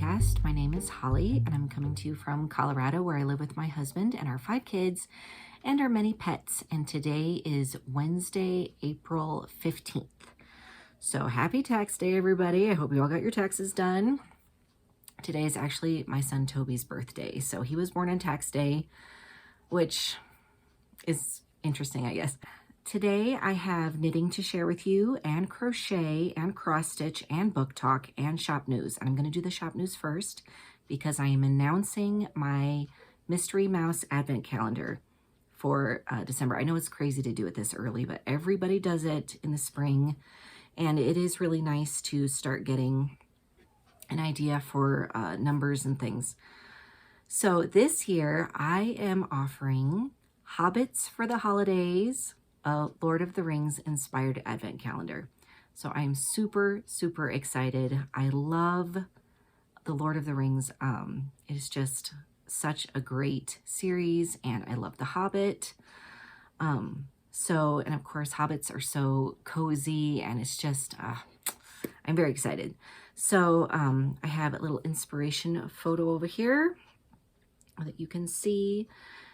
podcast. My name is Holly, and I'm coming to you from Colorado, where I live with my husband and our 5 kids and our many pets. And today is Wednesday, April 15th. So happy tax day, everybody. I hope you all got your taxes done. Today is actually my son Toby's birthday. So he was born on tax day, which is interesting, I guess. Today I have knitting to share with you, and crochet and cross stitch and book talk and shop news. And I'm going to do the shop news first because I am announcing my Mystery Mouse Advent Calendar for December. I know it's crazy to do it this early, but everybody does it in the spring, and it is really nice to start getting an idea for numbers and things. So this year I am offering Hobbits for the holidays, a Lord of the Rings inspired advent calendar. So I'm super, super excited. I love the Lord of the Rings. It is just such a great series, and I love the Hobbit. And of course, Hobbits are so cozy, and it's just, I'm very excited. So I have a little inspiration photo over here that you can see.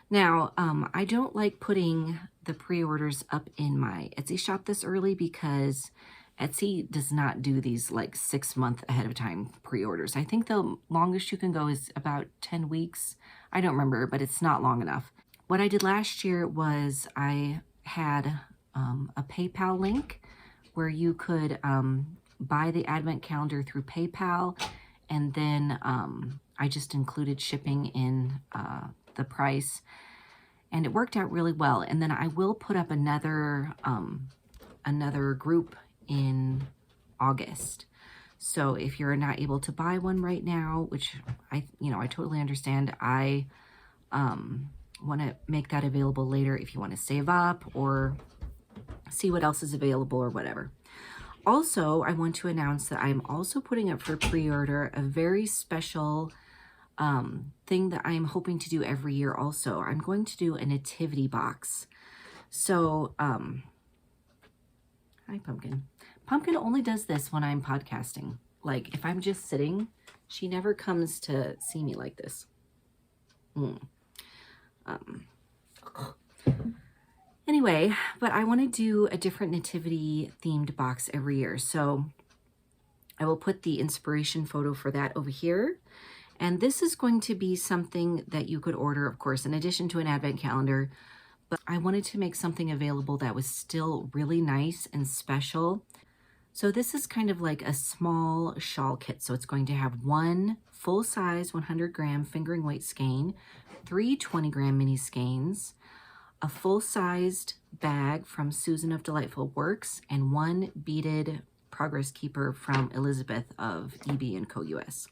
Now, I don't like putting the pre-orders up in my Etsy shop this early because Etsy does not do these like 6 months ahead of time pre-orders. I think the longest you can go is about 10 weeks. I don't remember, but it's not long enough. What I did last year was I had a PayPal link where you could buy the advent calendar through PayPal, and then I just included shipping in the price, and it worked out really well. And then I will put up another group in August. So if you're not able to buy one right now, which I totally understand, I want to make that available later if you want to save up or see what else is available or whatever. Also, I want to announce that I'm also putting up for pre-order a very special thing that I'm hoping to do every year also. I'm going to do a nativity box. So, hi Pumpkin. Pumpkin only does this when I'm podcasting. Like if I'm just sitting, she never comes to see me like this. Anyway, but I want to do a different nativity themed box every year. So I will put the inspiration photo for that over here. And this is going to be something that you could order, of course, in addition to an advent calendar. But I wanted to make something available that was still really nice and special. So this is kind of like a small shawl kit. So it's going to have one full-size 100-gram fingering weight skein, 3 20-gram mini skeins, a full-sized bag from Susan of Delightful Works, and 1 beaded progress keeper from Elizabeth of EB & Co. US.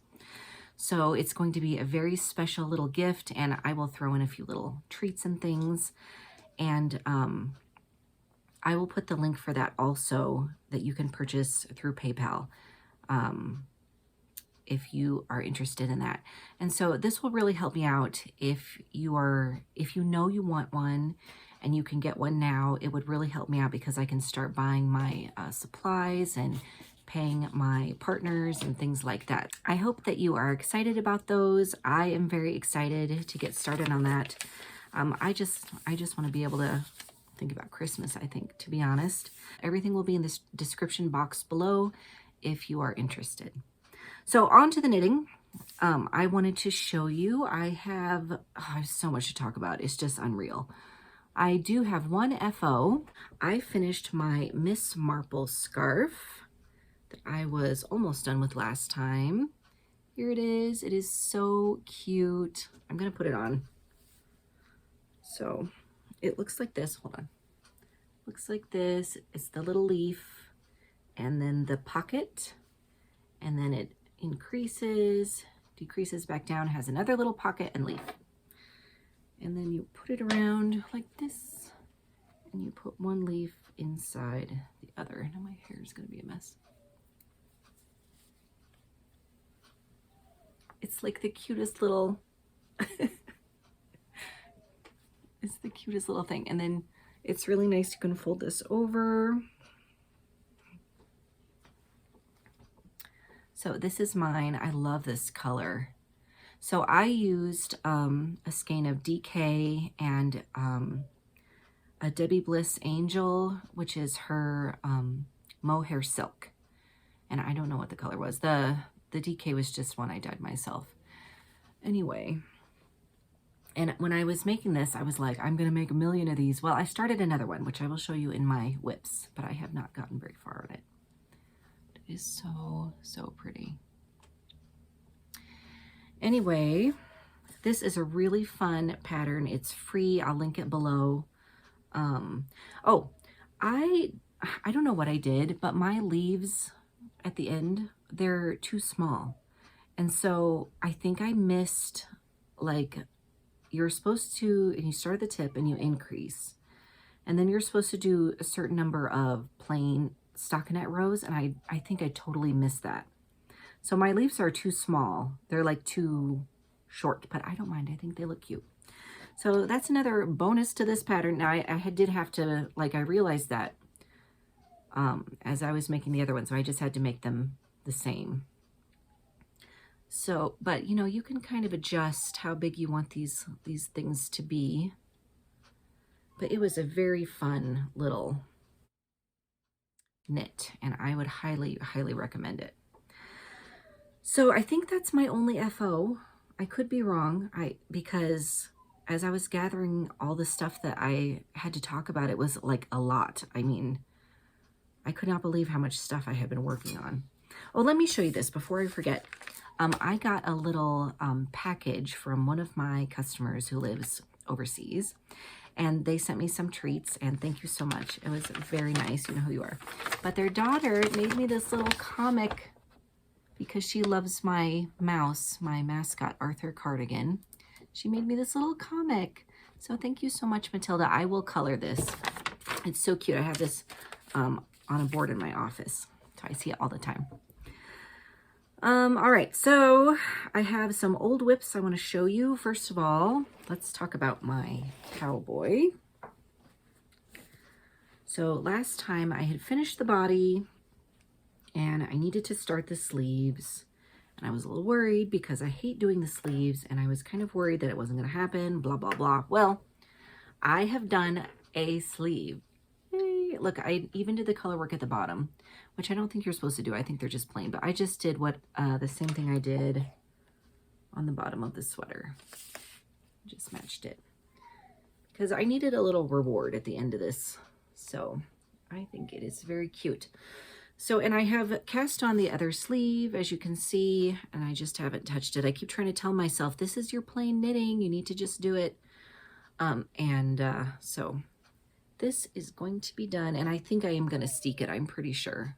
So it's going to be a very special little gift, and I will throw in a few little treats and things. And I will put the link for that also, that you can purchase through PayPal if you are interested in that. And so this will really help me out if you know you want one and you can get one now. It would really help me out because I can start buying my supplies and paying my partners and things like that. I hope that you are excited about those. I am very excited to get started on that. I just want to be able to think about Christmas, I think, to be honest. Everything will be in this description box below if you are interested. So on to the knitting. I wanted to show you, I have so much to talk about. It's just unreal. I do have one FO. I finished my Miss Marple scarf that I was almost done with last time. Here it is. It is so cute. I'm going to put it on. So it looks like this. Hold on. Looks like this. It's the little leaf and then the pocket, and then it increases, decreases back down, has another little pocket and leaf. And then you put it around like this, and you put one leaf inside the other. Now my hair is going to be a mess. It's like the cutest little, it's the cutest little thing. And then it's really nice. You can fold this over. So this is mine. I love this color. So I used a skein of DK and a Debbie Bliss Angel, which is her mohair silk. And I don't know what the color was. The DK was just one I dyed myself. Anyway, and when I was making this, I was like, I'm going to make a million of these. Well, I started another one, which I will show you in my whips, but I have not gotten very far on it. It is so, so pretty. Anyway, this is a really fun pattern. It's free. I'll link it below. Oh, I don't know what I did, but my leaves at the end, they're too small. And so I think I missed, like, you're supposed to, and you start at the tip and you increase. And then you're supposed to do a certain number of plain stockinette rows, and I think I totally missed that. So my leaves are too small. They're like too short, but I don't mind. I think they look cute. So that's another bonus to this pattern. Now I did have to, like, I realized that as I was making the other one, so I just had to make them the same. So, but you know, you can kind of adjust how big you want these things to be. But it was a very fun little knit, and I would highly, highly recommend it. So I think that's my only FO. I could be wrong, because as I was gathering all the stuff that I had to talk about, it was like a lot. I mean, I could not believe how much stuff I had been working on. Oh, let me show you this before I forget. I got a little package from one of my customers who lives overseas, and they sent me some treats, and thank you so much. It was very nice. You know who you are. But their daughter made me this little comic because she loves my mouse, my mascot, Arthur Cardigan. She made me this little comic. So thank you so much, Matilda. I will color this. It's so cute. I have this on a board in my office, so I see it all the time. All right, so I have some old whips I want to show you. First of all, let's talk about my cowboy. So last time I had finished the body and I needed to start the sleeves, and I was a little worried because I hate doing the sleeves, and I was kind of worried that it wasn't going to happen, blah, blah, blah. Well, I have done a sleeve. Hey, look, I even did the color work at the bottom, which I don't think you're supposed to do. I think they're just plain, but I just did what the same thing I did on the bottom of the sweater. Just matched it because I needed a little reward at the end of this. So I think it is very cute. So, and I have cast on the other sleeve, as you can see, and I just haven't touched it. I keep trying to tell myself, this is your plain knitting. You need to just do it. So this is going to be done, and I think I am going to steek it. I'm pretty sure.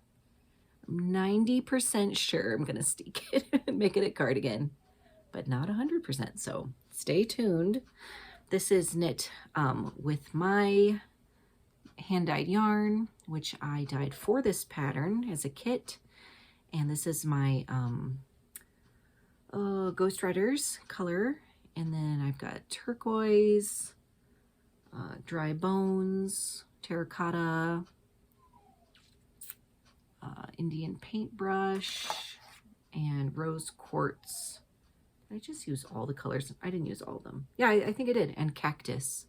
I'm 90% sure I'm going to steek it and make it a cardigan, but not 100%. So stay tuned. This is knit with my hand-dyed yarn, which I dyed for this pattern as a kit. And this is my Ghost Riders color. And then I've got turquoise, dry bones, terracotta, Indian paintbrush, and rose quartz. Did I just use all the colors? I didn't use all of them. Yeah, I think I did. And cactus.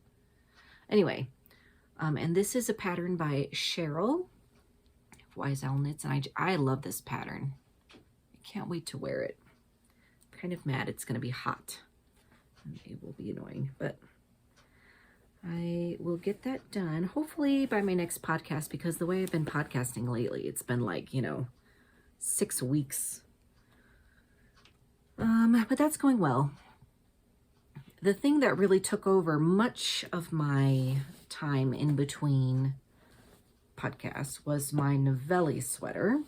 Anyway, and this is a pattern by Cheryl of Wise Owl Knits, and I love this pattern. I can't wait to wear it. I'm kind of mad it's going to be hot. It will be annoying, but I will get that done, hopefully by my next podcast, because the way I've been podcasting lately, it's been like, 6 weeks. But that's going well. The thing that really took over much of my time in between podcasts was my Navelli sweater.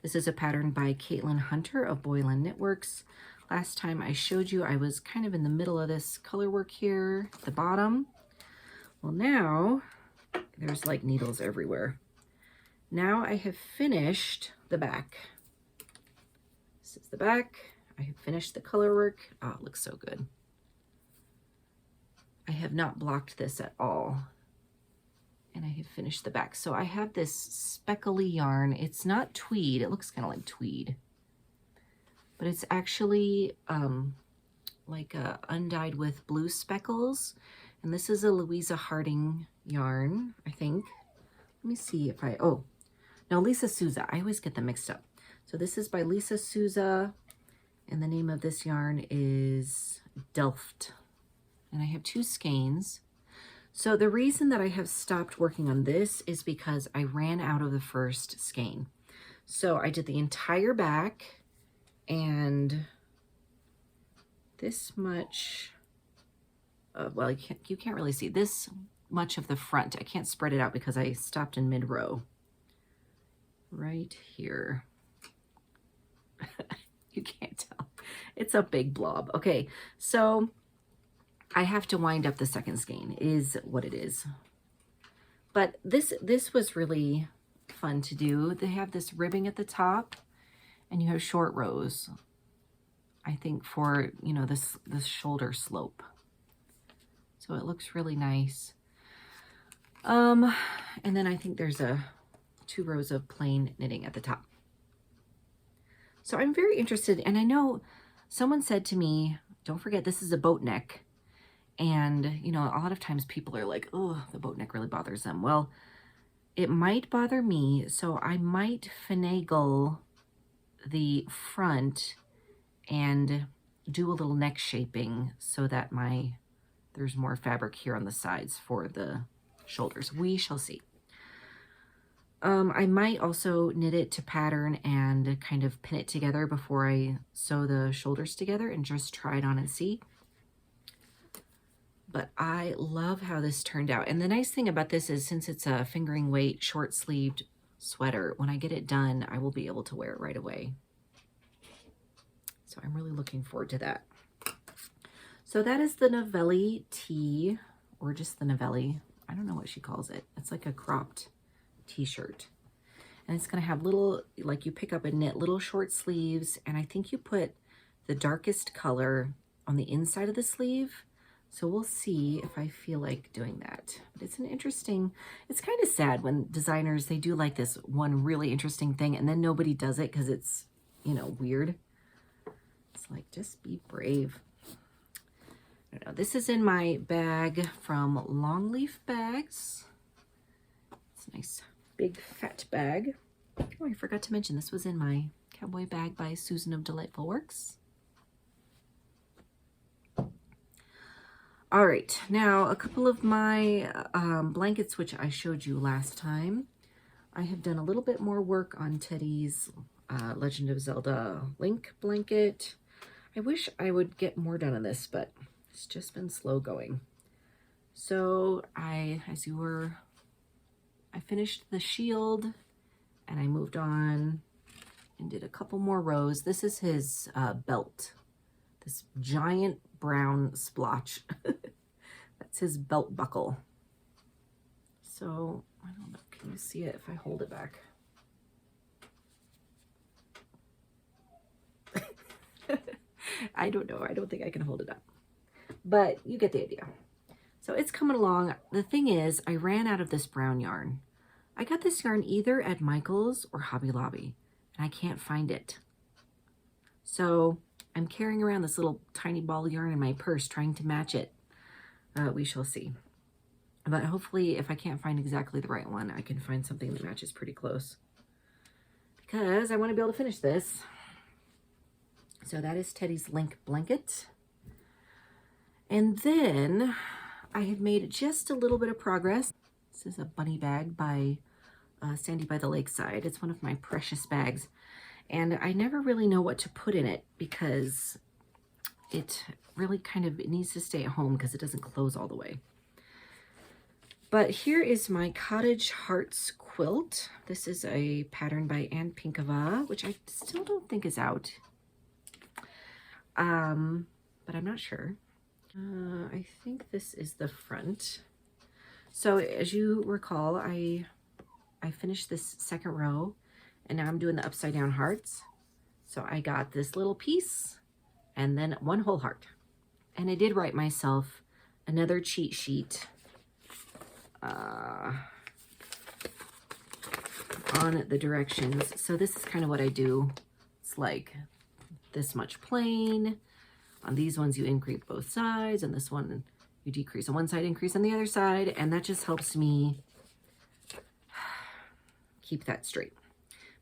This is a pattern by Caitlin Hunter of Boylan Knitworks. Last time I showed you, I was kind of in the middle of this color work here at the bottom. Well, now there's like needles everywhere. Now I have finished the back. This is the back. I have finished the color work. Oh, it looks so good. I have not blocked this at all. and I have finished the back. So I have this speckly yarn. It's not tweed. It looks kind of like tweed, but it's actually like undyed with blue speckles. And this is a Louisa Harding yarn, I think. Let me see if oh, no, Lisa Souza. I always get them mixed up. So this is by Lisa Souza, and the name of this yarn is Delft. And I have 2 skeins. So the reason that I have stopped working on this is because I ran out of the first skein. So I did the entire back and this much, well, you can't really see this much of the front. I can't spread it out because I stopped in mid-row. Right here. You can't tell. It's a big blob. Okay, so I have to wind up the second skein is what it is. But this was really fun to do. They have this ribbing at the top and you have short rows, I think, for, you know, this shoulder slope. So it looks really nice. And then I think there's 2 rows of plain knitting at the top. So I'm very interested, and I know someone said to me, don't forget this is a boat neck. And, you know, a lot of times people are like, oh, the boat neck really bothers them. Well, it might bother me, so I might finagle the front and do a little neck shaping so that there's more fabric here on the sides for the shoulders. We shall see. I might also knit it to pattern and kind of pin it together before I sew the shoulders together and just try it on and see. But I love how this turned out. And the nice thing about this is, since it's a fingering weight, short-sleeved sweater, when I get it done, I will be able to wear it right away. So I'm really looking forward to that. So that is the Navelli Tee, or just the Navelli. I don't know what she calls it. It's like a cropped t-shirt. And it's going to have little, like you pick up and knit, little short sleeves. And I think you put the darkest color on the inside of the sleeve. So we'll see if I feel like doing that. But it's an interesting, it's kind of sad when designers, they do like this one really interesting thing and then nobody does it because it's, you know, weird. It's like, just be brave. I don't know. This is in my bag from Longleaf Bags. It's a nice big fat bag. Oh, I forgot to mention this was in my cowboy bag by Susan of Delightful Works. All right, now a couple of my blankets, which I showed you last time. I have done a little bit more work on Teddy's Legend of Zelda Link blanket. I wish I would get more done on this, but it's just been slow going. So I finished the shield and I moved on and did a couple more rows. This is his belt, this giant brown splotch. That's his belt buckle. So I don't know, can you see it if I hold it back? I don't know, I don't think I can hold it up, but you get the idea. So it's coming along. The thing is, I ran out of this brown yarn. I got this yarn either at Michael's or Hobby Lobby, and I can't find it. So I'm carrying around this little tiny ball of yarn in my purse trying to match it. We shall see. But hopefully, if I can't find exactly the right one, I can find something that matches pretty close. Because I want to be able to finish this. So that is Teddy's Link blanket. And then I have made just a little bit of progress. This is a bunny bag by Sandy by the Lakeside. It's one of my precious bags. And I never really know what to put in it because it really kind of, it needs to stay at home because it doesn't close all the way. But here is my Cottage Hearts quilt. This is a pattern by Ann Pinkava, which I still don't think is out. But I'm not sure. I think this is the front. So as you recall, I finished this second row and now I'm doing the upside down hearts. So I got this little piece and then one whole heart. And I did write myself another cheat sheet. on the directions. So this is kind of what I do. It's like this much plain. On these ones, you increase both sides, and this one, you decrease on one side, increase on the other side, and that just helps me keep that straight.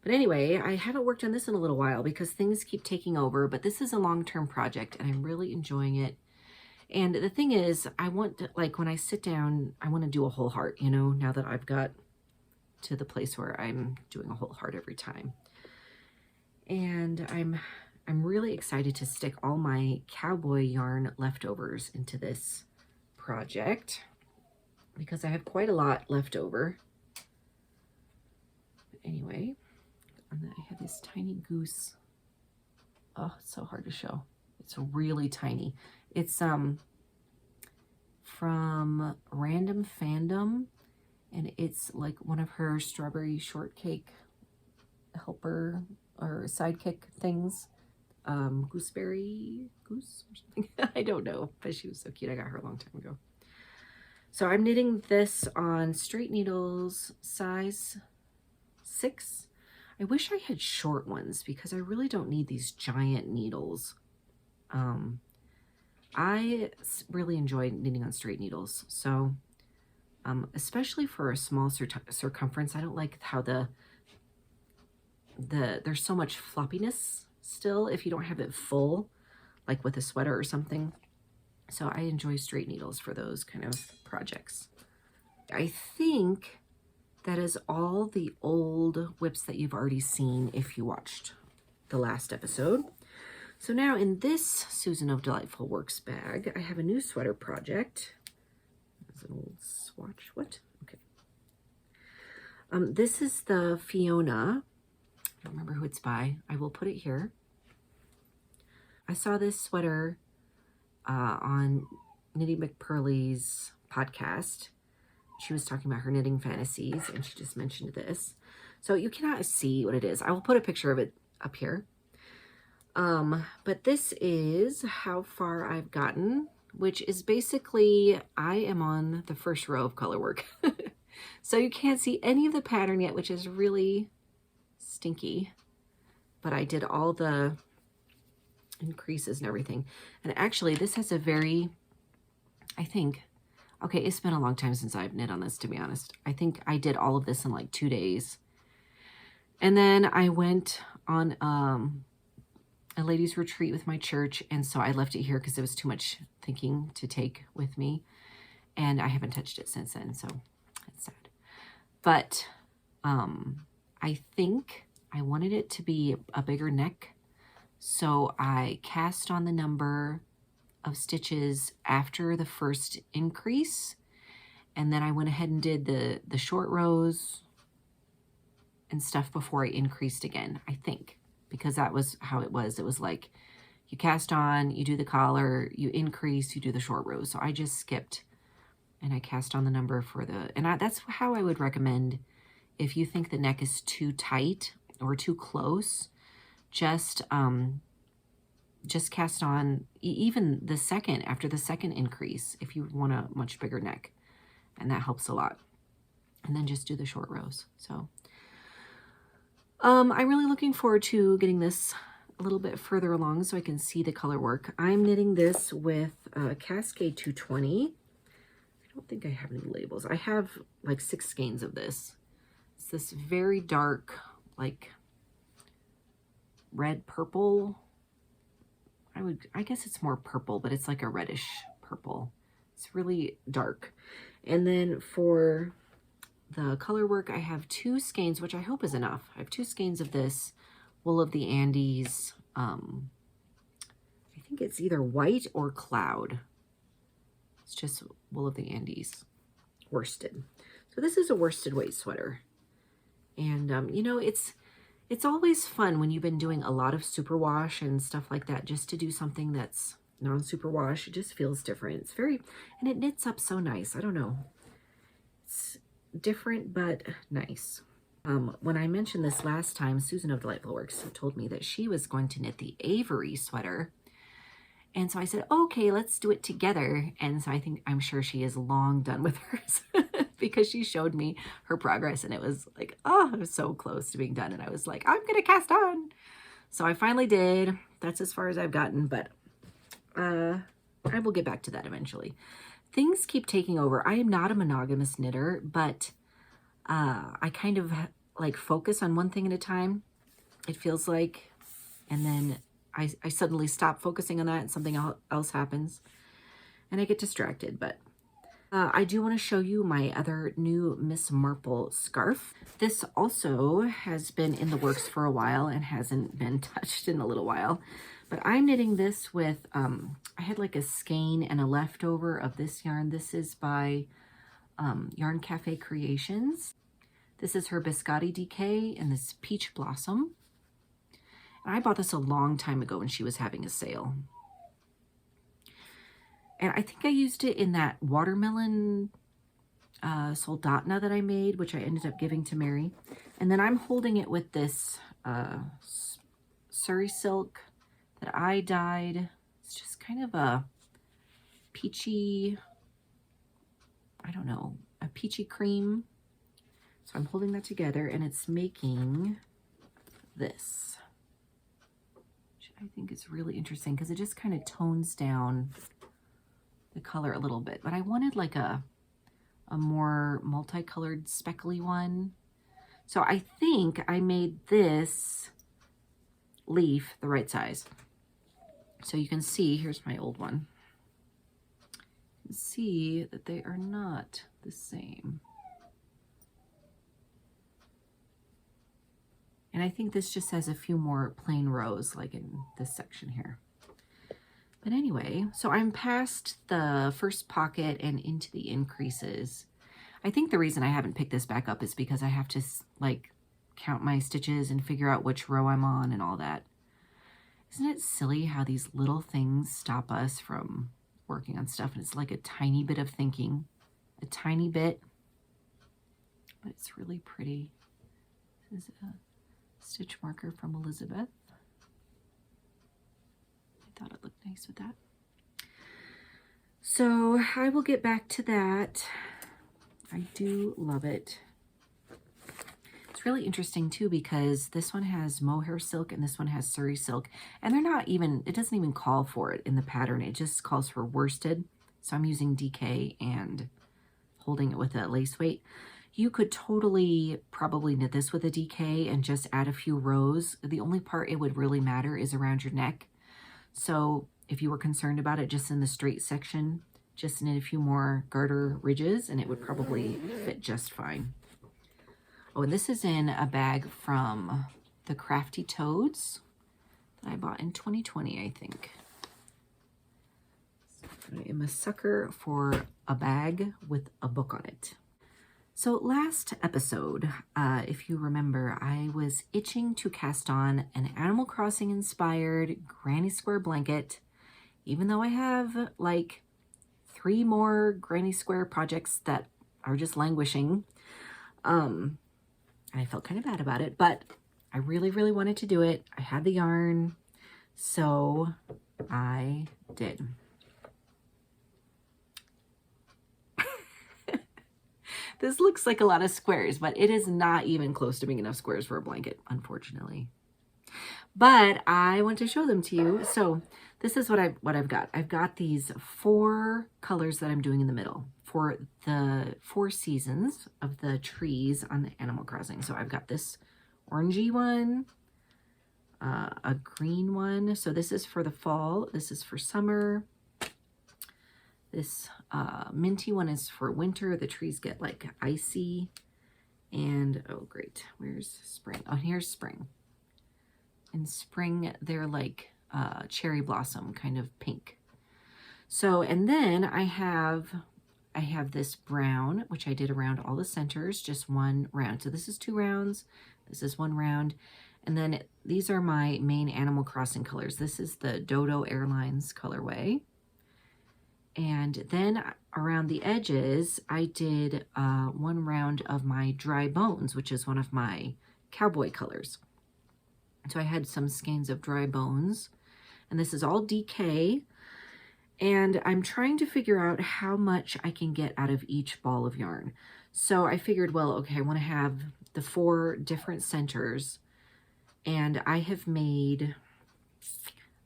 But anyway, I haven't worked on this in a little while because things keep taking over, but this is a long-term project, and I'm really enjoying it. And the thing is, I want to, like, when I sit down, I want to do a whole heart, you know, now that I've got to the place where I'm doing a whole heart every time. And I'm really excited to stick all my cowboy yarn leftovers into this project because I have quite a lot left over. Anyway, and then I have this tiny goose. Oh, it's so hard to show. It's really tiny. It's from Random Fandom, and it's like one of her strawberry shortcake helper or sidekick things. Gooseberry goose or something. I don't know, but she was so cute. I got her a long time ago. So I'm knitting this on straight needles, size 6. I wish I had short ones because I really don't need these giant needles. I really enjoy knitting on straight needles. So, especially for a small circumference, I don't like how there's so much floppiness still if you don't have it full, like with a sweater or something. So I enjoy straight needles for those kind of projects. I think that is all the old whips that you've already seen if you watched the last episode. So now in this Susan of Delightful Works bag, I have a new sweater project. There's an old swatch. What? Okay. This is the Fiona. I don't remember who it's by. I will put it here. I saw this sweater on Knitting McPurley's podcast. She was talking about her knitting fantasies, and she just mentioned this. So you cannot see what it is. I will put a picture of it up here. But this is how far I've gotten, which is basically, I am on the first row of color work. So you can't see any of the pattern yet, which is really stinky. But I did all the increases and everything. And actually, this has a very, I think, okay, it's been a long time since I've knit on this, to be honest. I think I did all of this in like 2 days. And then I went on a ladies' retreat with my church, and so I left it here because it was too much thinking to take with me. And I haven't touched it since then, so it's sad. But I think I wanted it to be a bigger neck, so I cast on the number of stitches after the first increase, and then I went ahead and did the short rows and stuff before I increased again, I think, because that was how it was. It was like you cast on, you do the collar, you increase, you do the short rows. So I just skipped and I cast on the number for the, and that's how I would recommend if you think the neck is too tight or too close, just cast on even the second, after the second increase, if you want a much bigger neck, and that helps a lot. And then just do the short rows. So I'm really looking forward to getting this a little bit further along so I can see the color work. I'm knitting this with Cascade 220. I don't think I have any labels. I have like 6 skeins of this. It's this very dark, like red purple. I guess it's more purple, but it's like a reddish purple. It's really dark. And then for the color work, I have 2 skeins, which I hope is enough. I have 2 skeins of this Wool of the Andes. I think it's either white or cloud. It's just Wool of the Andes worsted. So this is a worsted weight sweater. And, you know, it's always fun when you've been doing a lot of superwash and stuff like that, just to do something that's non-superwash. It just feels different. It's very, and it knits up so nice. I don't know. It's different, but nice. When I mentioned this last time, Susan of Delightful Works told me that she was going to knit the Avery sweater. And so I said, okay, let's do it together. And so I'm sure she is long done with hers. because she showed me her progress and it was like, oh, it was so close to being done. And I was like, I'm going to cast on. So I finally did. That's as far as I've gotten, but I will get back to that eventually. Things keep taking over. I am not a monogamous knitter, but I kind of like focus on one thing at a time, it feels like, and then I suddenly stop focusing on that and something else happens and I get distracted. But I do want to show you my other new Miss Marple scarf. This also has been in the works for a while and hasn't been touched in a little while. But I'm knitting this with, I had like a skein and a leftover of this yarn. This is by Yarn Cafe Creations. This is her Biscotti DK and this Peach Blossom. And I bought this a long time ago when she was having a sale. And I think I used it in that watermelon soldatna that I made, which I ended up giving to Mary. And then I'm holding it with this Surrey silk that I dyed. It's just kind of a peachy, I don't know, a peachy cream. So I'm holding that together and it's making this, which I think is really interesting because it just kind of tones down the color a little bit. But I wanted like a more multicolored speckly one. So I think I made this leaf the right size. So you can see, here's my old one. You can see that they are not the same. And I think this just has a few more plain rows like in this section here. But anyway, so I'm past the first pocket and into the increases. I think the reason I haven't picked this back up is because I have to like count my stitches and figure out which row I'm on and all that. Isn't it silly how these little things stop us from working on stuff? And it's like a tiny bit of thinking, a tiny bit, but it's really pretty. This is a stitch marker from Elizabeth. I thought it looked nice with that. So I will get back to that. I do love it. It's really interesting too because this one has mohair silk and this one has Surrey silk, and they're not even, it doesn't even call for it in the pattern. It just calls for worsted. So I'm using DK and holding it with a lace weight. You could totally probably knit this with a DK and just add a few rows. The only part it would really matter is around your neck. So if you were concerned about it just in the straight section, just knit a few more garter ridges and it would probably fit just fine. Oh, and this is in a bag from the Crafty Toads that I bought in 2020, I think. I am a sucker for a bag with a book on it. So last episode, if you remember, I was itching to cast on an Animal Crossing inspired granny square blanket, even though I have like 3 more granny square projects that are just languishing. And I felt kind of bad about it, but I really, really wanted to do it. I had the yarn, so I did. This looks like a lot of squares, but it is not even close to being enough squares for a blanket, unfortunately. But I want to show them to you. So this is what I've got. I've got these 4 colors that I'm doing in the middle for the 4 seasons of the trees on the Animal Crossing. So I've got this orangey one, a green one. So this is for the fall. This is for summer. This minty one is for winter. The trees get like icy. And oh great, where's spring? Oh, here's spring. In spring, they're like cherry blossom, kind of pink. So, and then I have this brown, which I did around all the centers, just 1 round. So this is 2 rounds. This is 1 round. And then these are my main Animal Crossing colors. This is the Dodo Airlines colorway. And then around the edges, I did 1 round of my Dry Bones, which is one of my cowboy colors. So I had some skeins of Dry Bones, and this is all DK. And I'm trying to figure out how much I can get out of each ball of yarn. So I figured, well, okay, I want to have the 4 different centers, and I have made,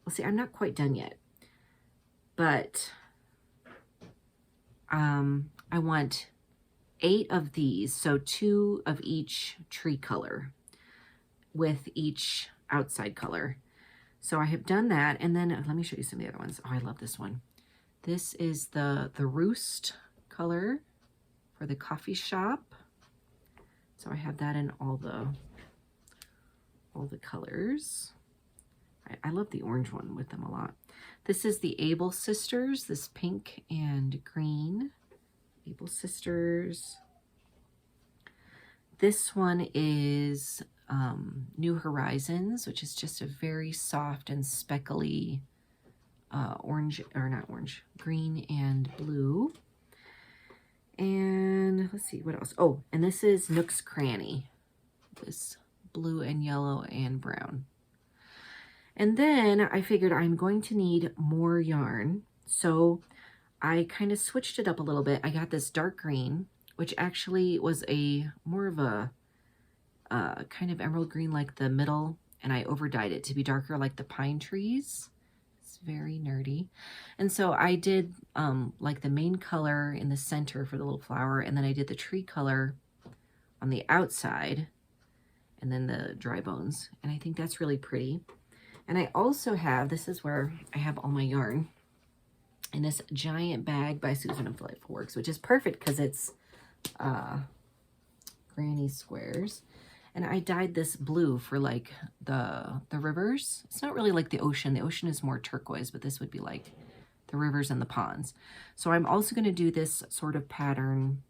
let's see, I'm not quite done yet, but I want 8 of these, so 2 of each tree color with each outside color. So I have done that, and then let me show you some of the other ones. Oh, I love this one. This is the roost color for the coffee shop. So I have that in all the colors. I love the orange one with them a lot. This is the Able Sisters, this pink and green. Able Sisters. This one is New Horizons, which is just a very soft and speckly orange, or not orange, green and blue. And let's see what else. Oh, and this is Nook's Cranny, this blue and yellow and brown. And then I figured I'm going to need more yarn, so I kind of switched it up a little bit. I got this dark green, which actually was a more of a kind of emerald green like the middle, and I overdyed it to be darker like the pine trees. It's very nerdy. And so I did like the main color in the center for the little flower, and then I did the tree color on the outside, and then the dry bones. And I think that's really pretty. And I also have, this is where I have all my yarn, in this giant bag by Susan of Delightful Works, which is perfect because it's granny squares. And I dyed this blue for like the rivers. It's not really like the ocean. The ocean is more turquoise, but this would be like the rivers and the ponds. So I'm also going to do this sort of pattern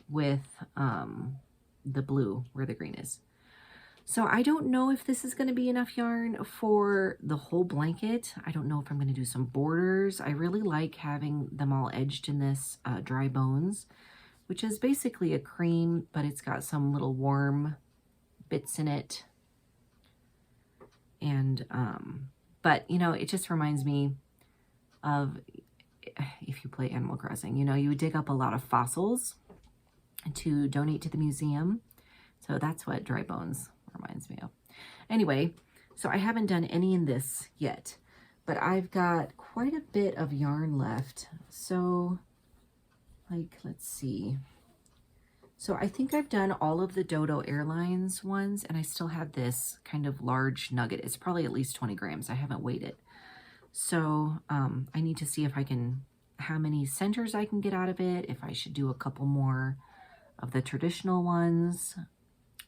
with the blue where the green is. So I don't know if this is going to be enough yarn for the whole blanket. I don't know if I'm going to do some borders. I really like having them all edged in this dry bones, which is basically a cream, but it's got some little warm bits in it. And but you know, it just reminds me of, if you play Animal Crossing, you know, you would dig up a lot of fossils to donate to the museum. So that's what dry bones reminds me of. Anyway, so I haven't done any in this yet, but I've got quite a bit of yarn left. So like, let's see. So I think I've done all of the Dodo Airlines ones, and I still have this kind of large nugget. It's probably at least 20 grams. I haven't weighed it. So I need to see if I can, how many centers I can get out of it, if I should do a couple more of the traditional ones.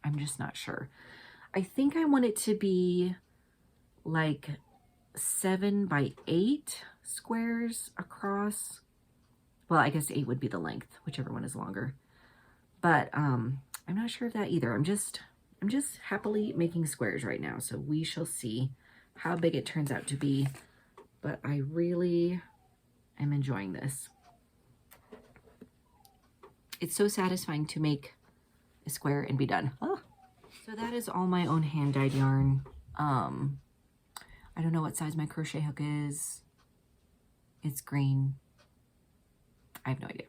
I'm just not sure. I think I want it to be like 7 by 8 squares across. Well, I guess 8 would be the length, whichever one is longer. But I'm not sure of that either. I'm just happily making squares right now, so we shall see how big it turns out to be. But I really am enjoying this. It's so satisfying to make a square and be done. Oh. So that is all my own hand-dyed yarn. I don't know what size my crochet hook is. It's green. I have no idea.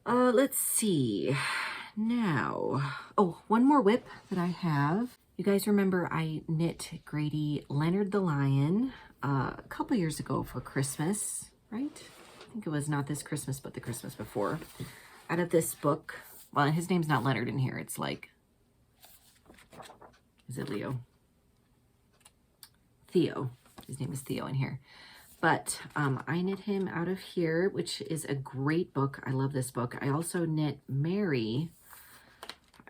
Let's see. Now, oh, one more WIP that I have. You guys remember I knit Grady Leonard the Lion a couple years ago for Christmas, right? I think it was not this Christmas, but the Christmas before. Out of this book. Well, his name's not Leonard in here. It's like, is it Leo? Theo. His name is Theo in here. But I knit him out of here, which is a great book. I love this book. I also knit Mary.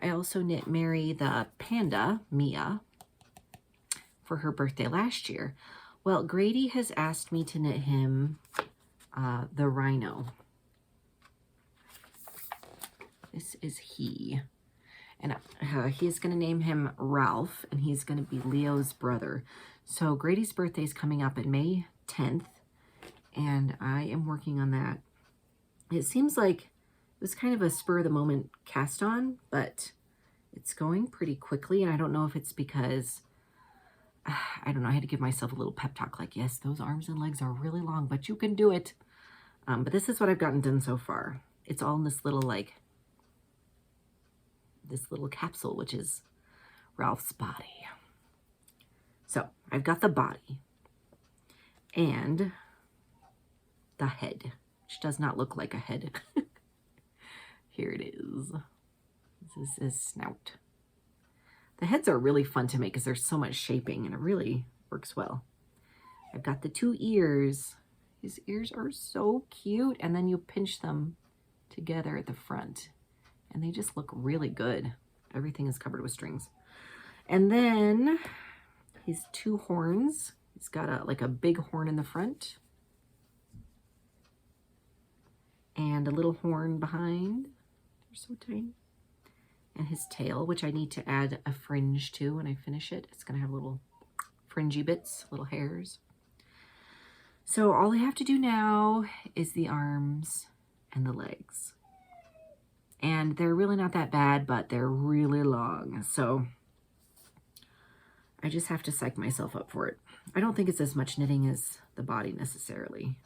The panda, Mia, for her birthday last year. Well, Grady has asked me to knit him the rhino. This is he. And he's going to name him Ralph, and he's going to be Leo's brother. So Grady's birthday is coming up in May 10th, and I am working on that. It seems like it was kind of a spur-of-the-moment cast on, but it's going pretty quickly, and I don't know if it's because I don't know, I had to give myself a little pep talk like, yes, those arms and legs are really long, but you can do it. But this is what I've gotten done so far. It's all in this little, like, this little capsule, which is Ralph's body. So I've got the body and the head, which does not look like a head. Here it is. This is his snout. The heads are really fun to make because there's so much shaping and it really works well. I've got the 2 ears. His ears are so cute, and then you pinch them together at the front and they just look really good. Everything is covered with strings. And then his 2 horns. He's got like a big horn in the front and a little horn behind. They're so tiny. And his tail, which I need to add a fringe to when I finish it. It's gonna have little fringy bits, little hairs. So all I have to do now is the arms and the legs. And they're really not that bad, but they're really long. So I just have to psych myself up for it. I don't think it's as much knitting as the body necessarily,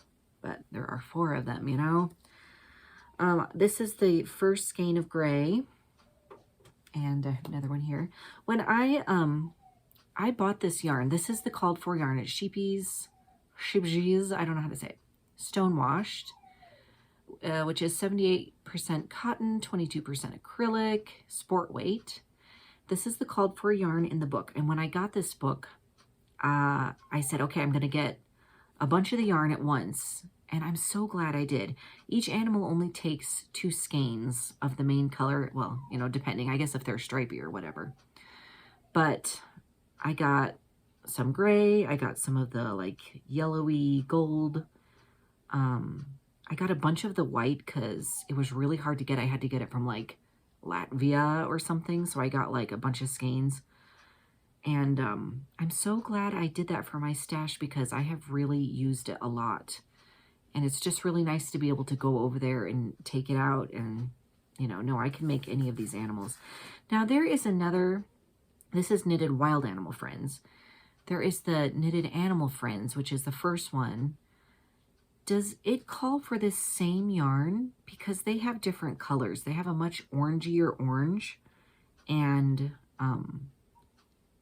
but there are 4 of them, you know? This is the first skein of gray, and another one here. When I bought this yarn, this is the called for yarn. It's Sheepy's, I don't know how to say it, stone washed, which is 78% cotton, 22% acrylic, sport weight. This is the called for yarn in the book. And when I got this book, I said, okay, I'm gonna get a bunch of the yarn at once. And I'm so glad I did. Each animal only takes 2 skeins of the main color. Well, you know, depending, I guess if they're stripy or whatever. But I got some gray. I got some of the like yellowy gold. I got a bunch of the white because it was really hard to get. I had to get it from like Latvia or something. So I got like a bunch of skeins. And I'm so glad I did that for my stash because I have really used it a lot. And it's just really nice to be able to go over there and take it out and, you know, I can make any of these animals. Now there is another, this is Knitted Wild Animal Friends. There is the Knitted Animal Friends, which is the first one. Does it call for this same yarn? Because they have different colors. They have a much orangier orange. And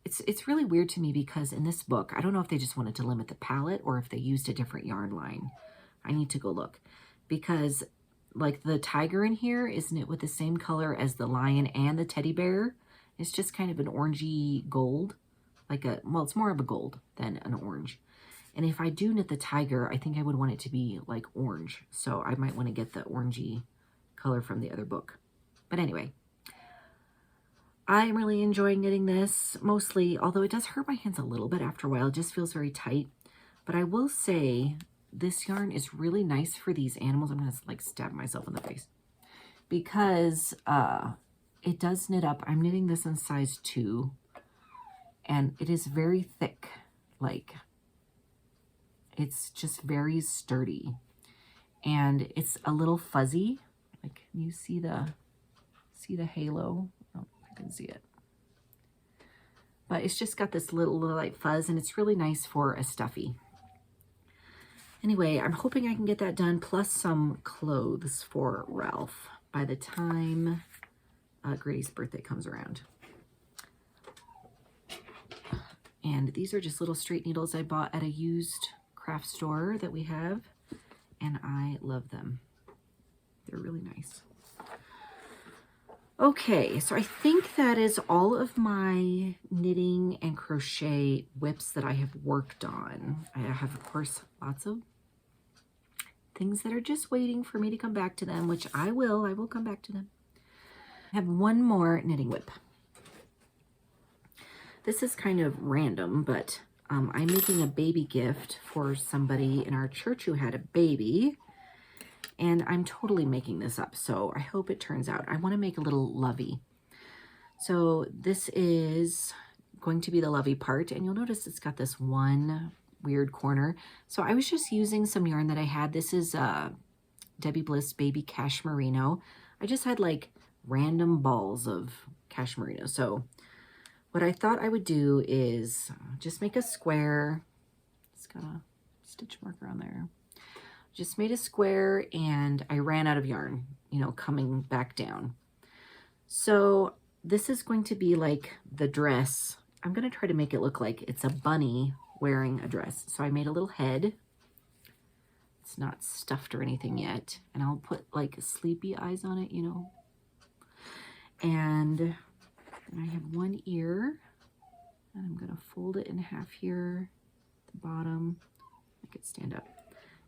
it's really weird to me because in this book, I don't know if they just wanted to limit the palette or if they used a different yarn line. I need to go look because like the tiger in here is knit with the same color as the lion and the teddy bear. It's just kind of an orangey gold, like a, well, it's more of a gold than an orange. And if I do knit the tiger, I think I would want it to be like orange. So I might want to get the orangey color from the other book. But anyway, I'm really enjoying knitting this mostly, although it does hurt my hands a little bit after a while. It just feels very tight. But I will say this yarn is really nice for these animals. I'm going to like stab myself in the face because it does knit up. I'm knitting this in size 2 and it is very thick. Like it's just very sturdy and it's a little fuzzy. Like you see the halo. Oh, I can see it. But it's just got this little like fuzz and it's really nice for a stuffy. Anyway, I'm hoping I can get that done, plus some clothes for Ralph by the time Grady's birthday comes around. And these are just little straight needles I bought at a used craft store that we have, and I love them. They're really nice. Okay, so I think that is all of my knitting and crochet whips that I have worked on. I have, of course, lots of things that are just waiting for me to come back to them, which I will come back to them. I have one more knitting whip. This is kind of random, but I'm making a baby gift for somebody in our church who had a baby, and I'm totally making this up, so I hope it turns out. I want to make a little lovey. So this is going to be the lovey part, and you'll notice it's got this one weird corner. So I was just using some yarn that I had. This is Debbie Bliss Baby Cashmerino. I just had like random balls of cashmerino. So what I thought I would do is just make a square. It's got a stitch marker on there. Just made a square and I ran out of yarn, you know, coming back down. So this is going to be like the dress. I'm going to try to make it look like it's a bunny wearing a dress. So I made a little head. It's not stuffed or anything yet. And I'll put like sleepy eyes on it, you know. And I have one ear. And I'm going to fold it in half here at the bottom. Make it stand up.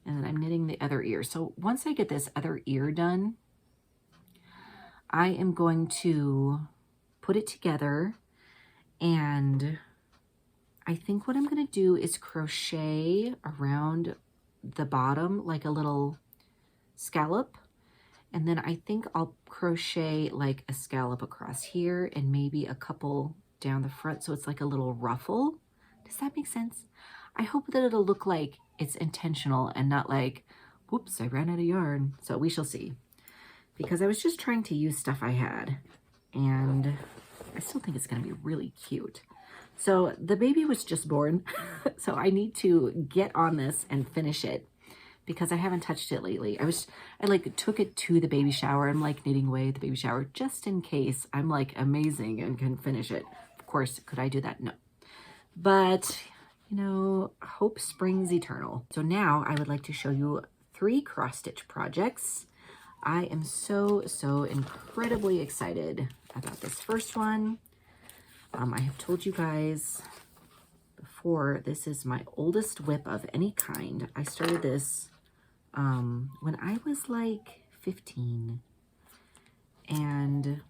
And then I'm knitting the other ear. So once I get this other ear done, I am going to put it together, and I think what I'm going to do is crochet around the bottom like a little scallop, and then I think I'll crochet like a scallop across here and maybe a couple down the front so it's like a little ruffle. Does that make sense? I hope that it'll look like it's intentional and not like, whoops, I ran out of yarn. So we shall see. Because I was just trying to use stuff I had, and I still think it's going to be really cute. So the baby was just born, so I need to get on this and finish it because I haven't touched it lately. I like took it to the baby shower. I'm like knitting away at the baby shower just in case I'm like amazing and can finish it. Of course, could I do that? No. But, you know, hope springs eternal. So now I would like to show you 3 cross-stitch projects. I am so incredibly excited about this first one. I have told you guys before, this is my oldest whip of any kind. I started this when I was like 15. And,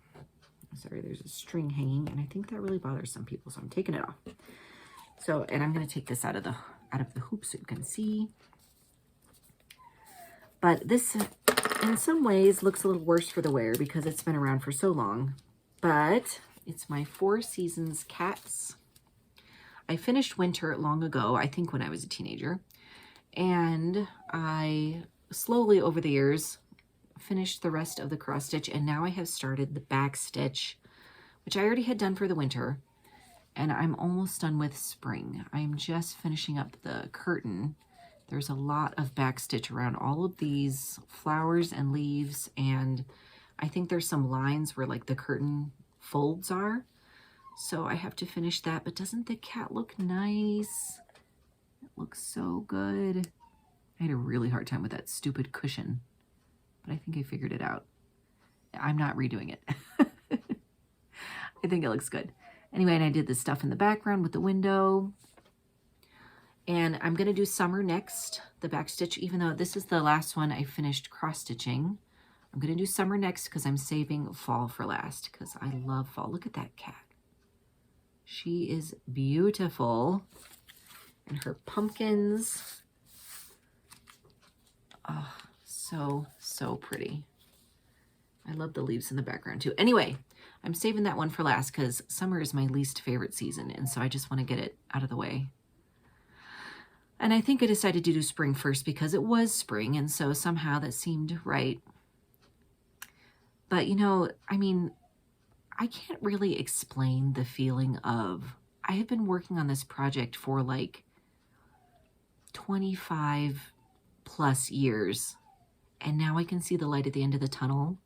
sorry, there's a string hanging, and I think that really bothers some people, so I'm taking it off. So, and I'm going to take this out of the hoop so you can see. But this, in some ways, looks a little worse for the wear because it's been around for so long. But it's my 4 Seasons Cats. I finished winter long ago, I think when I was a teenager. And I slowly over the years finished the rest of the cross stitch, and now I have started the back stitch, which I already had done for the winter. And I'm almost done with spring. I'm just finishing up the curtain. There's a lot of back stitch around all of these flowers and leaves, and I think there's some lines where like the curtain folds are. So I have to finish that, but doesn't the cat look nice? It looks so good. I had a really hard time with that stupid cushion, but I think I figured it out. I'm not redoing it. I think it looks good. Anyway, and I did this stuff in the background with the window. And I'm going to do summer next, the back stitch, even though this is the last one I finished cross stitching. I'm going to do summer next because I'm saving fall for last because I love fall. Look at that cat. She is beautiful. And her pumpkins. Oh, so pretty. I love the leaves in the background too. Anyway, I'm saving that one for last because summer is my least favorite season. And so I just want to get it out of the way. And I think I decided to do spring first because it was spring, and so somehow that seemed right. But, you know, I mean, I can't really explain the feeling of, I have been working on this project for like 25 plus years, and now I can see the light at the end of the tunnel.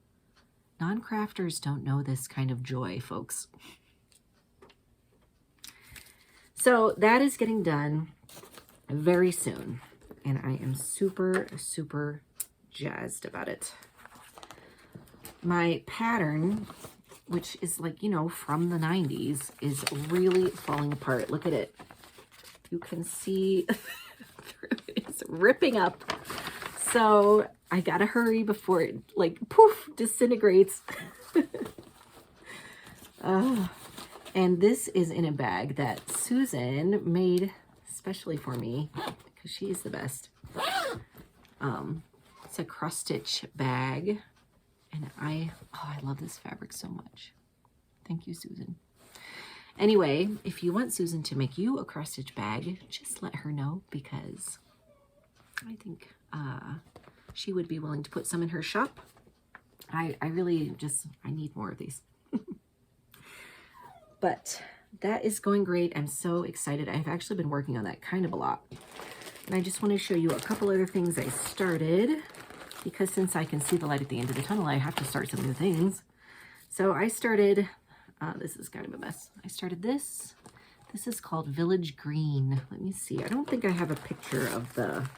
Non-crafters don't know this kind of joy, folks. So that is getting done very soon, and I am super jazzed about it. My pattern, which is like, you know, from the 90s, is really falling apart. Look at it. You can see it's ripping up. So I gotta hurry before it like poof disintegrates. And this is in a bag that Susan made especially for me because she's the best. It's a cross stitch bag, and I love this fabric so much. Thank you, Susan. Anyway, if you want Susan to make you a cross stitch bag, just let her know because I think she would be willing to put some in her shop. I really just, I need more of these. But that is going great. I'm so excited. I've actually been working on that kind of a lot. And I just want to show you a couple other things I started, because since I can see the light at the end of the tunnel, I have to start some new things. So I started, this is kind of a mess. I started this. This is called Village Green. Let me see. I don't think I have a picture of the,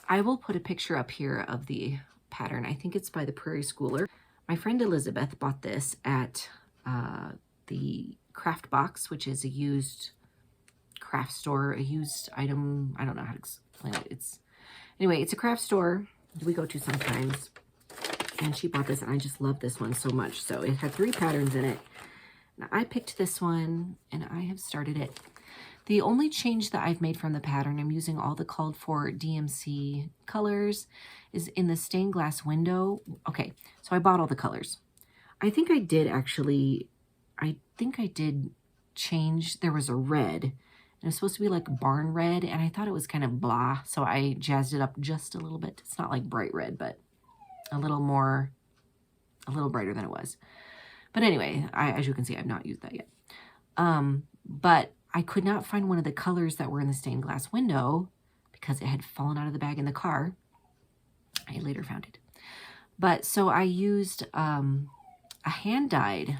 I will put a picture up here of the pattern. I think it's by the Prairie Schooler. My friend Elizabeth bought this at the Craft Box, which is a used craft store, a used item. I don't know how to explain it. Anyway, it's a craft store we go to sometimes. And she bought this, and I just love this one so much. So it had 3 patterns in it. Now, I picked this one, and I have started it. The only change that I've made from the pattern, I'm using all the called for DMC colors, is in the stained glass window. Okay, so I bought all the colors. I think I did change. There was a red, and it was supposed to be like barn red, and I thought it was kind of blah, so I jazzed it up just a little bit. It's not like bright red, but a little brighter than it was. But anyway, as you can see, I've not used that yet. But I could not find one of the colors that were in the stained glass window because it had fallen out of the bag in the car. I later found it. But so I used a hand-dyed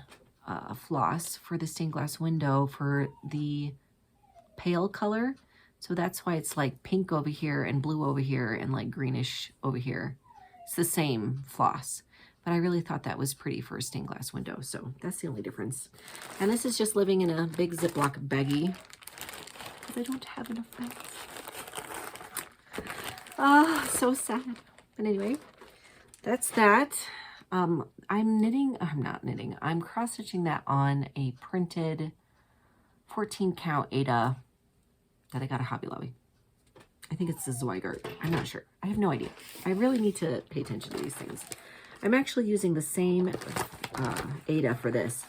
floss for the stained glass window for the pale color. So that's why it's like pink over here and blue over here and like greenish over here. It's the same floss. But I really thought that was pretty for a stained glass window. So that's the only difference. And this is just living in a big Ziploc baggie because I don't have enough bags. Ah, so sad. But anyway, that's that. I'm cross-stitching that on a printed 14 count Ada that I got at Hobby Lobby. I think it's the Zweigart. I'm not sure. I have no idea. I really need to pay attention to these things. I'm actually using the same Ada for this.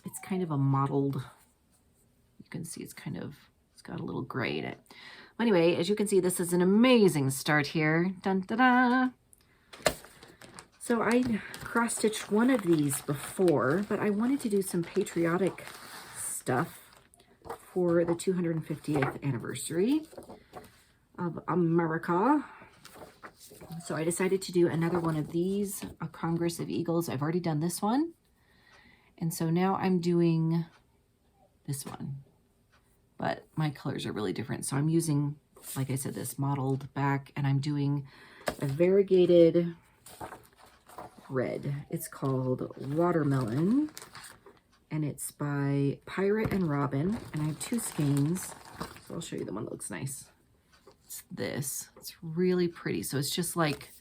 It's kind of a mottled, you can see it's got a little gray in it. Anyway, as you can see, this is an amazing start here. Dun, da, da. So I cross-stitched one of these before, but I wanted to do some patriotic stuff for the 250th anniversary of America. So I decided to do another one of these, a Congress of Eagles. I've already done this one. And so now I'm doing this one. But my colors are really different. So I'm using, like I said, this mottled back, and I'm doing a variegated red. It's called Watermelon, and it's by Pirate and Robin. And I have 2 skeins, so I'll show you the one that looks nice. It's this. It's really pretty. So it's just like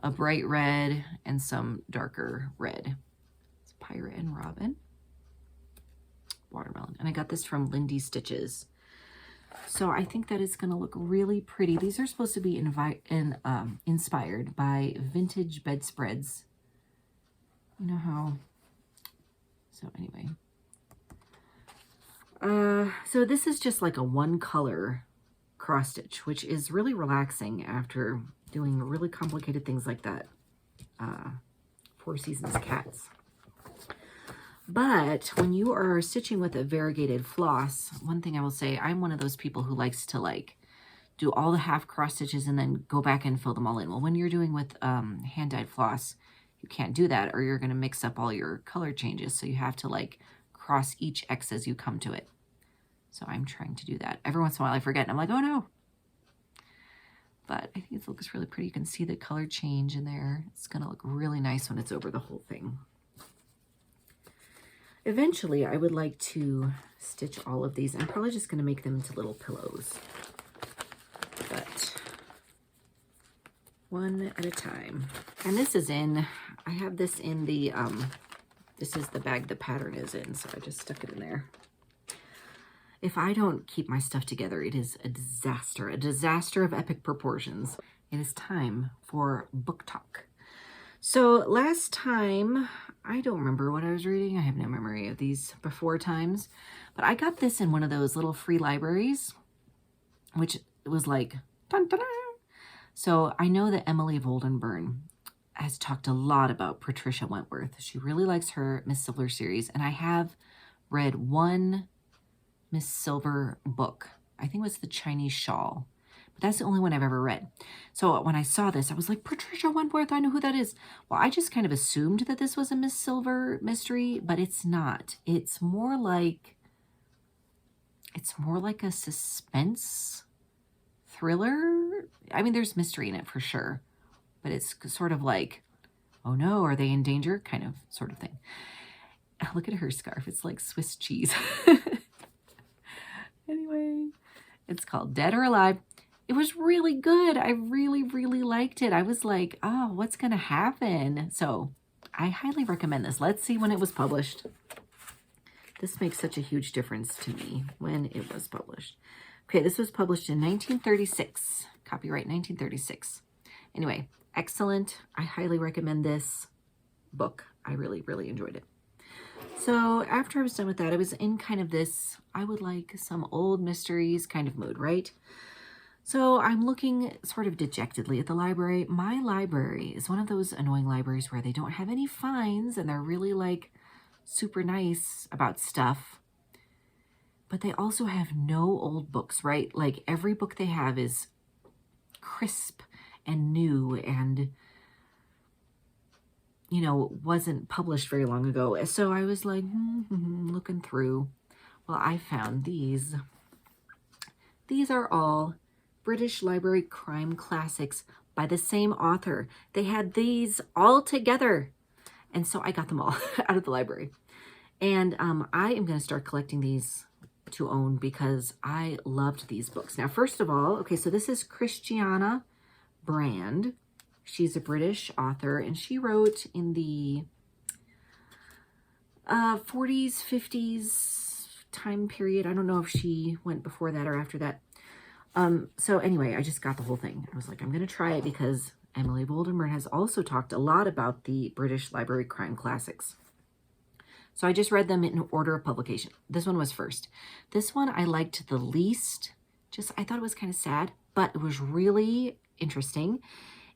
a bright red and some darker red. It's Pirate and Robin. Watermelon. And I got this from Lindy Stitches. So I think that it's going to look really pretty. These are supposed to be inspired by vintage bedspreads. You know how... So anyway. So this is just like a one color cross stitch, which is really relaxing after doing really complicated things like that. 4 Seasons Cats. But when you are stitching with a variegated floss, one thing I will say, I'm one of those people who likes to like do all the half cross stitches and then go back and fill them all in. Well, when you're doing with hand-dyed floss, you can't do that, or you're going to mix up all your color changes. So you have to like cross each X as you come to it. So I'm trying to do that. Every once in a while I forget and I'm like, oh no. But I think it looks really pretty. You can see the color change in there. It's going to look really nice when it's over the whole thing. Eventually, I would like to stitch all of these. I'm probably just going to make them into little pillows. But one at a time. And this is in, I have this in the, this is the bag the pattern is in, so I just stuck it in there. If I don't keep my stuff together, it is a disaster of epic proportions. It is time for book talk. So last time, I don't remember what I was reading. I have no memory of these before times, but I got this in one of those little free libraries, which was like, dun, dun, dun. So I know that Emily Voldenburn has talked a lot about Patricia Wentworth. She really likes her Miss Silver series, and I have read one Miss Silver book. I think it was The Chinese Shawl. But that's the only one I've ever read. So when I saw this, I was like, Patricia Wentworth, I know who that is. Well, I just kind of assumed that this was a Miss Silver mystery, but it's not. It's more like a suspense thriller. I mean, there's mystery in it for sure, but it's sort of like, oh no, are they in danger? Kind of sort of thing. Look at her scarf. It's like Swiss cheese. Anyway, it's called Dead or Alive. It was really good. I really, really liked it. I was like, oh, what's going to happen? So I highly recommend this. Let's see when it was published. This makes such a huge difference to me when it was published. Okay, this was published in 1936. Copyright 1936. Anyway, excellent. I highly recommend this book. I really, really enjoyed it. So after I was done with that, I was in kind of this, I would like some old mysteries kind of mood, right? So I'm looking sort of dejectedly at the library. My library is one of those annoying libraries where they don't have any fines and they're really like super nice about stuff. But they also have no old books, right? Like every book they have is crisp and new and, you know, wasn't published very long ago. So I was like, looking through. Well, I found these. These are all British Library crime classics by the same author. They had these all together. And so I got them all out of the library. And I am going to start collecting these to own because I loved these books. Now, first of all, okay, so this is Christiana Brand. She's a British author, and she wrote in the 40s, 50s time period. I don't know if she went before that or after that. So anyway, I just got the whole thing. I was like, I'm going to try it because Emily Voldenburn has also talked a lot about the British Library crime classics. So I just read them in order of publication. This one was first. This one I liked the least. I thought it was kind of sad, but it was really interesting.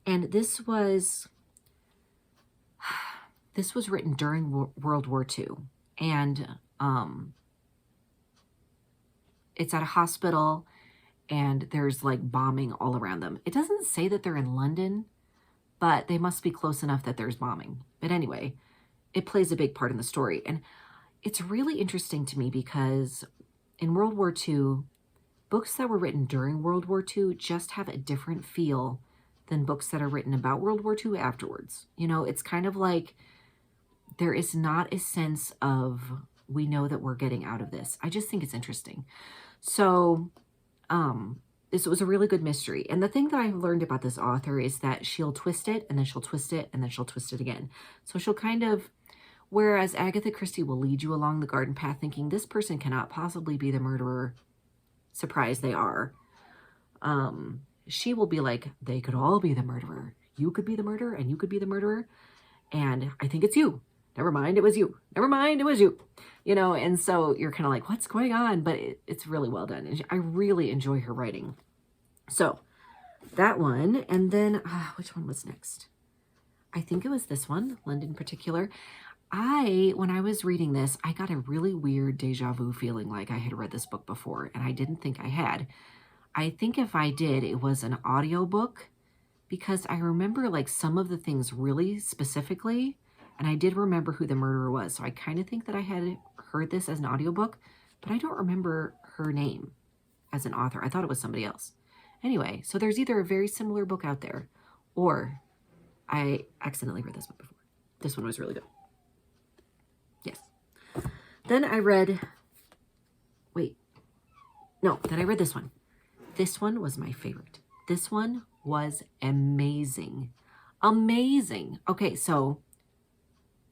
And this was written during World War II. And it's at a hospital and there's like bombing all around them. It doesn't say that they're in London, but they must be close enough that there's bombing. But anyway, it plays a big part in the story. And it's really interesting to me because in World War II, books that were written during World War II just have a different feel than books that are written about World War II afterwards. You know, it's kind of like there is not a sense of, we know that we're getting out of this. I just think it's interesting. So this was a really good mystery. And the thing that I learned about this author is that she'll twist it and then she'll twist it and then she'll twist it again. So she'll kind of, whereas Agatha Christie will lead you along the garden path thinking this person cannot possibly be the murderer, surprise they are. She will be like, they could all be the murderer. You could be the murderer and you could be the murderer. And I think it's you. Never mind, it was you. Never mind, it was you. You know, and so you're kind of like, what's going on? But it's really well done. And I really enjoy her writing. So that one. And then, which one was next? I think it was this one, London Particular. When I was reading this, I got a really weird deja vu feeling like I had read this book before. And I didn't think I had. I think if I did, it was an audiobook because I remember like some of the things really specifically. And I did remember who the murderer was. So I kind of think that I had heard this as an audiobook, but I don't remember her name as an author. I thought it was somebody else. Anyway, so there's either a very similar book out there or I accidentally read this one before. This one was really good. Yes. Then I read, then I read this one. This one was my favorite. This one was amazing. Amazing. Okay, so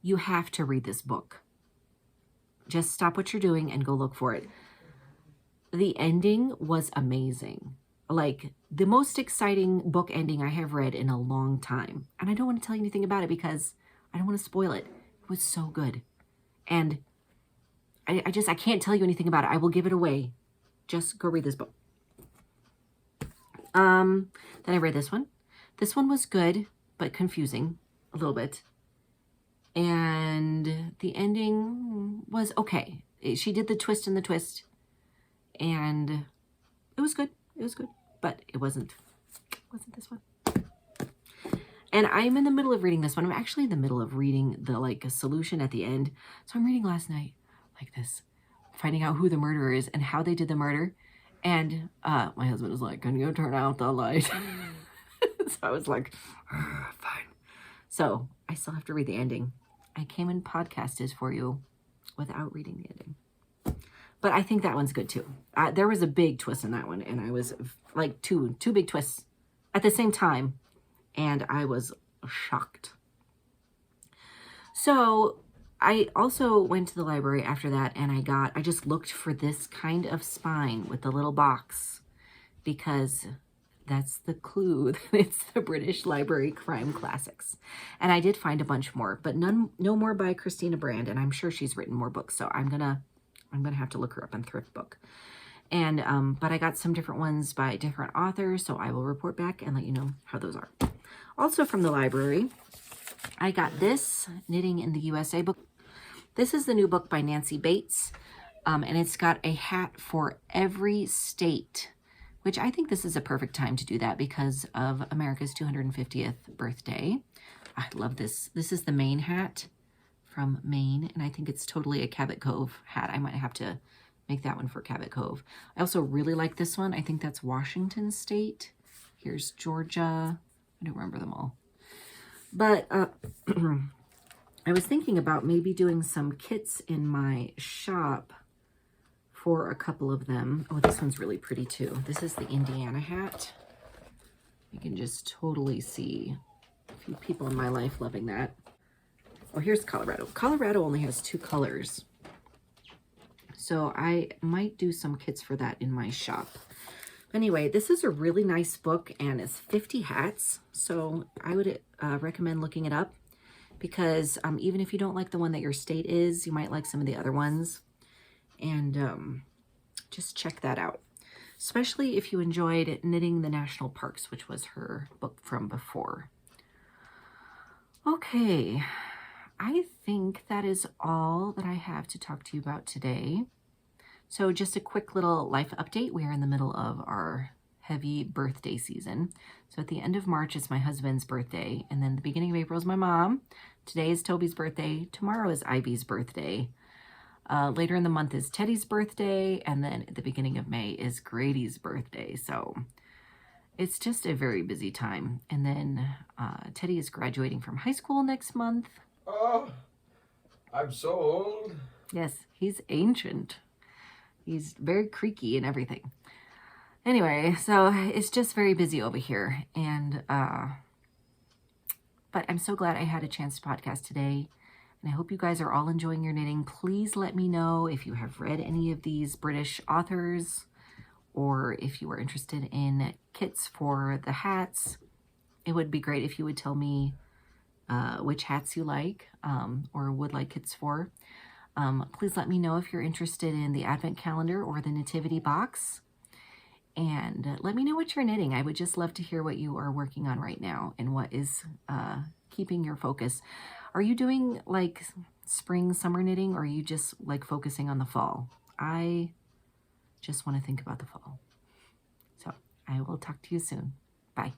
you have to read this book. Just stop what you're doing and go look for it. The ending was amazing. Like the most exciting book ending I have read in a long time. And I don't want to tell you anything about it because I don't want to spoil it. It was so good. And I can't tell you anything about it. I will give it away. Just go read this book. Then I read this one. This one was good, but confusing a little bit. And the ending was okay. she did the twist and the twist, and it was good. It was good, but it wasn't this one. And I'm in the middle of reading this one. I'm actually in the middle of reading the like a solution at the end. So I'm reading last night like this, finding out who the murderer is and how they did the murder. And my husband was like, "Can you turn out the light?" So I was like, fine. So I still have to read the ending. I came and podcasted for you without reading the ending. But I think that one's good too. There was a big twist in that one, and I was like two big twists at the same time, and I was shocked. So I also went to the library after that, and I just looked for this kind of spine with the little box, because that's the clue that it's the British Library Crime Classics. And I did find a bunch more, but no more by Christina Brand, and I'm sure she's written more books, so I'm gonna have to look her up on Thrift Book. And but I got some different ones by different authors, so I will report back and let you know how those are. Also from the library, I got this Knitting in the USA book. This is the new book by Nancy Bates, and it's got a hat for every state, which I think this is a perfect time to do that because of America's 250th birthday. I love this. This is the Maine hat from Maine, and I think it's totally a Cabot Cove hat. I might have to make that one for Cabot Cove. I also really like this one. I think that's Washington State. Here's Georgia. I don't remember them all. But I was thinking about maybe doing some kits in my shop for a couple of them. Oh, this one's really pretty too. This is the Indiana hat. You can just totally see a few people in my life loving that. Oh, here's Colorado. Colorado only has 2 colors. So I might do some kits for that in my shop. Anyway, this is a really nice book, and it's 50 hats. So I would recommend looking it up, because even if you don't like the one that your state is, you might like some of the other ones. And just check that out, especially if you enjoyed Knitting the National Parks, which was her book from before. Okay, I think that is all that I have to talk to you about today. So just a quick little life update. We are in the middle of our heavy birthday season. So at the end of March is my husband's birthday, and then the beginning of April is my mom. Today is Toby's birthday. Tomorrow is Ivy's birthday. Later in the month is Teddy's birthday, and then at the beginning of May is Grady's birthday. So it's just a very busy time. And then Teddy is graduating from high school next month. Oh, I'm so old. Yes, he's ancient. He's very creaky and everything. Anyway, so it's just very busy over here. And but I'm so glad I had a chance to podcast today. And I hope you guys are all enjoying your knitting. Please let me know if you have read any of these British authors, or if you are interested in kits for the hats. It would be great if you would tell me which hats you like or would like kits for. Please let me know if you're interested in the Advent calendar or the Nativity box. And let me know what you're knitting. I would just love to hear what you are working on right now and what is keeping your focus. Are you doing like spring, summer knitting, or are you just like focusing on the fall? I just want to think about the fall. So I will talk to you soon. Bye.